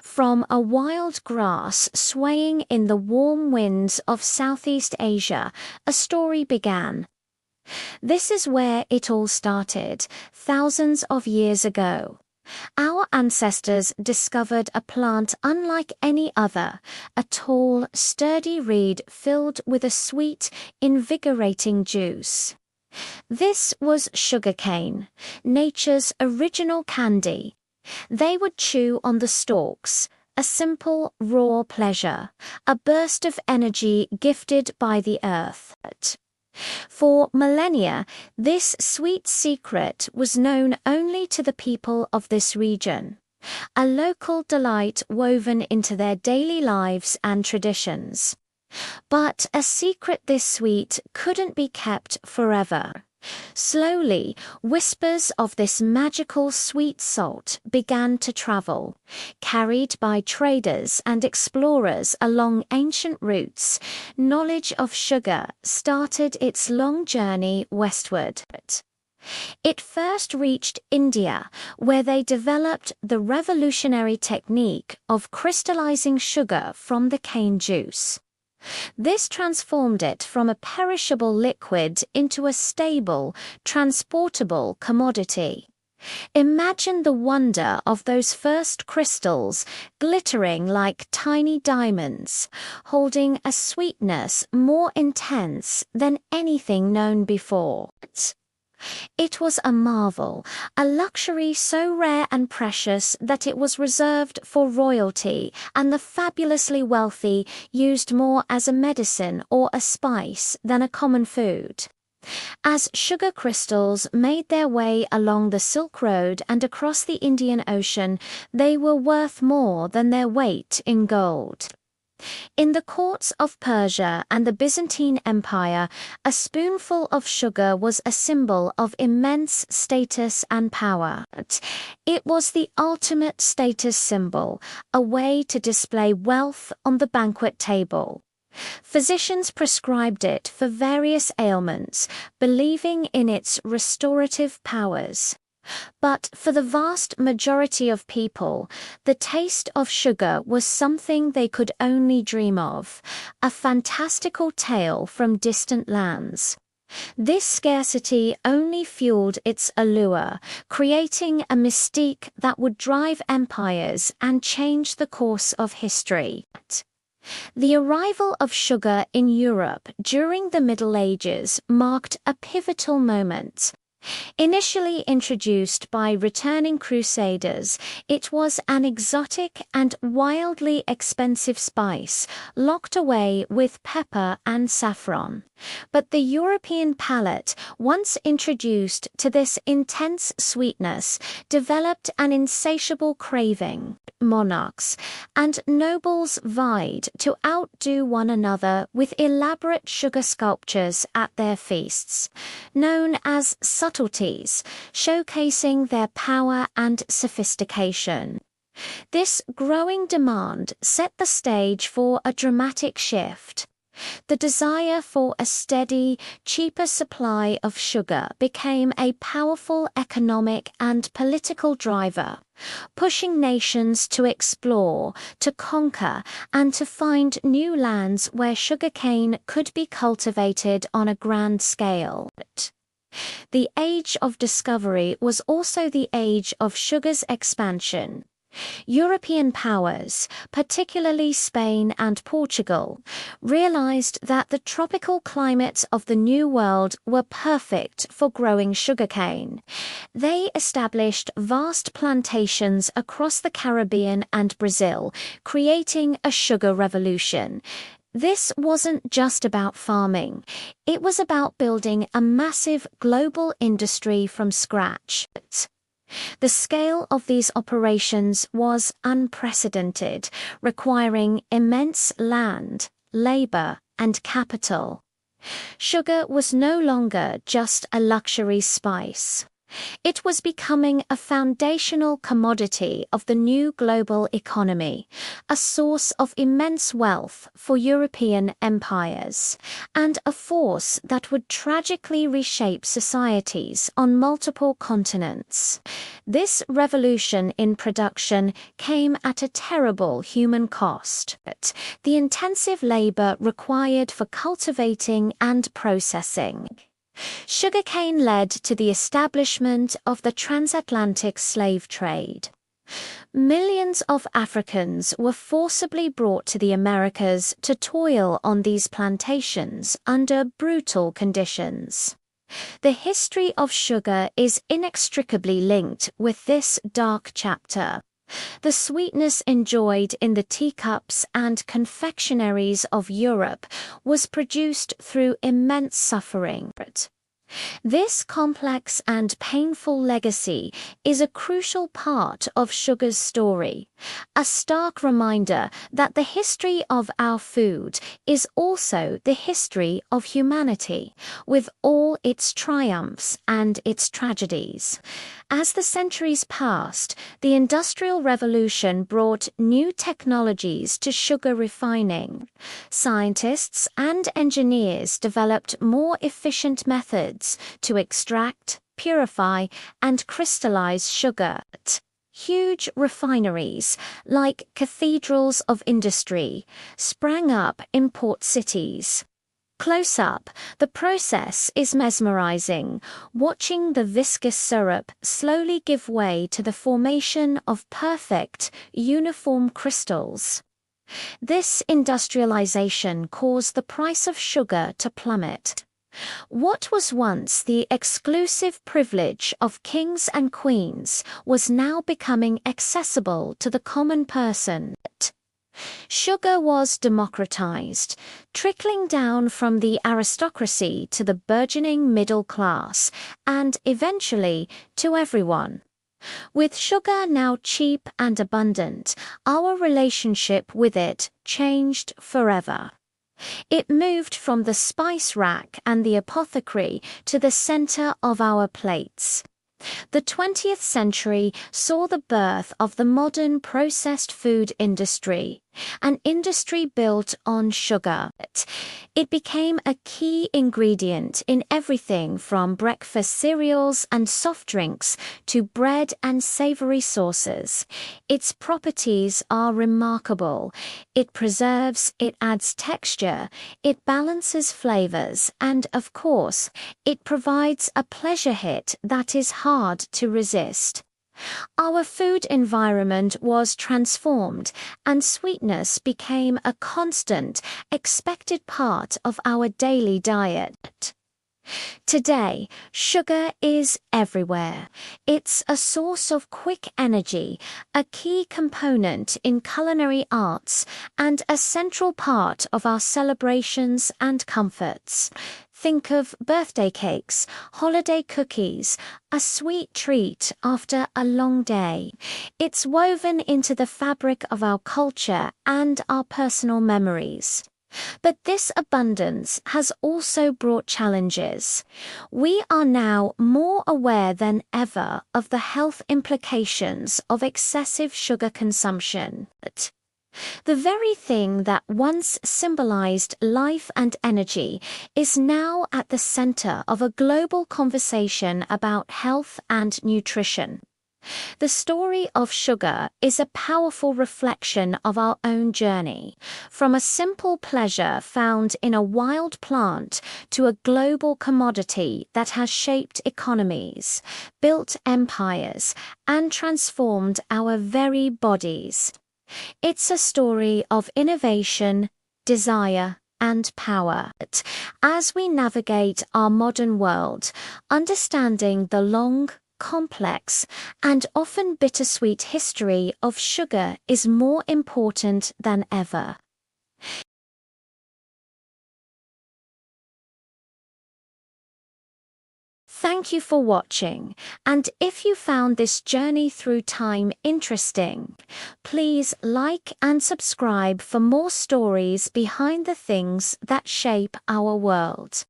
From a wild grass swaying in the warm winds of Southeast Asia, a story began. This is where it all started, thousands of years ago. Our ancestors discovered a plant unlike any other, a tall, sturdy reed filled with a sweet, invigorating juice. This was sugarcane, nature's original candy. They would chew on the stalks, a simple, raw pleasure, a burst of energy gifted by the earth. For millennia, this sweet secret was known only to the people of this region, a local delight woven into their daily lives and traditions. But a secret this sweet couldn't be kept forever. Slowly, whispers of this magical sweet salt began to travel, carried by traders and explorers along ancient routes. Knowledge of sugar started its long journey westward. It first reached India, where they developed the revolutionary technique of crystallizing sugar from the cane juice. This transformed it from a perishable liquid into a stable, transportable commodity. Imagine the wonder of those first crystals, glittering like tiny diamonds, holding a sweetness more intense than anything known before. It was a marvel, a luxury so rare and precious that it was reserved for royalty, and the fabulously wealthy used more as a medicine or a spice than a common food. As sugar crystals made their way along the Silk Road and across the Indian Ocean, they were worth more than their weight in gold. In the courts of Persia and the Byzantine Empire, a spoonful of sugar was a symbol of immense status and power. It was the ultimate status symbol, a way to display wealth on the banquet table. Physicians prescribed it for various ailments, believing in its restorative powers. But for the vast majority of people, the taste of sugar was something they could only dream of, a fantastical tale from distant lands. This scarcity only fueled its allure, creating a mystique that would drive empires and change the course of history. The arrival of sugar in Europe during the Middle Ages marked a pivotal moment. Initially introduced by returning crusaders, it was an exotic and wildly expensive spice, locked away with pepper and saffron. But the European palate, once introduced to this intense sweetness, developed an insatiable craving. Monarchs and nobles vied to outdo one another with elaborate sugar sculptures at their feasts, known as subtleties, showcasing their power and sophistication. This growing demand set the stage for a dramatic shift. The desire for a steady, cheaper supply of sugar became a powerful economic and political driver, pushing nations to explore, to conquer, and to find new lands where sugarcane could be cultivated on a grand scale. The age of discovery was also the age of sugar's expansion. European powers, particularly Spain and Portugal, realized that the tropical climates of the New World were perfect for growing sugarcane. They established vast plantations across the Caribbean and Brazil, creating a sugar revolution. This wasn't just about farming. It was about building a massive global industry from scratch. The scale of these operations was unprecedented, requiring immense land, labor, and capital. Sugar was no longer just a luxury spice. It was becoming a foundational commodity of the new global economy, a source of immense wealth for European empires, and a force that would tragically reshape societies on multiple continents. This revolution in production came at a terrible human cost. The intensive labor required for cultivating and processing. Sugarcane led to the establishment of the transatlantic slave trade. Millions of Africans were forcibly brought to the Americas to toil on these plantations under brutal conditions. The history of sugar is inextricably linked with this dark chapter. The sweetness enjoyed in the teacups and confectionaries of Europe was produced through immense suffering. This complex and painful legacy is a crucial part of sugar's story, a stark reminder that the history of our food is also the history of humanity, with all its triumphs and its tragedies. As the centuries passed, the Industrial Revolution brought new technologies to sugar refining. Scientists and engineers developed more efficient methods to extract, purify, and crystallize sugar. Huge refineries, like cathedrals of industry, sprang up in port cities. Close up, the process is mesmerizing, watching the viscous syrup slowly give way to the formation of perfect, uniform crystals. This industrialization caused the price of sugar to plummet. What was once the exclusive privilege of kings and queens was now becoming accessible to the common person. Sugar was democratized, trickling down from the aristocracy to the burgeoning middle class, and eventually to everyone. With sugar now cheap and abundant, our relationship with it changed forever. It moved from the spice rack and the apothecary to the center of our plates. The 20th century saw the birth of the modern processed food industry, an industry built on sugar. It became a key ingredient in everything from breakfast cereals and soft drinks to bread and savory sauces. Its properties are remarkable. It preserves, it adds texture, it balances flavors, and of course, it provides a pleasure hit that is hard to resist. Our food environment was transformed, and sweetness became a constant, expected part of our daily diet. Today, sugar is everywhere. It's a source of quick energy, a key component in culinary arts, and a central part of our celebrations and comforts. Think of birthday cakes, holiday cookies, a sweet treat after a long day. It's woven into the fabric of our culture and our personal memories. But this abundance has also brought challenges. We are now more aware than ever of the health implications of excessive sugar consumption. The very thing that once symbolized life and energy is now at the center of a global conversation about health and nutrition. The story of sugar is a powerful reflection of our own journey, from a simple pleasure found in a wild plant to a global commodity that has shaped economies, built empires, and transformed our very bodies. It's a story of innovation, desire, and power. As we navigate our modern world, understanding the long, complex, and often bittersweet history of sugar is more important than ever. Thank you for watching, and if you found this journey through time interesting, please like and subscribe for more stories behind the things that shape our world.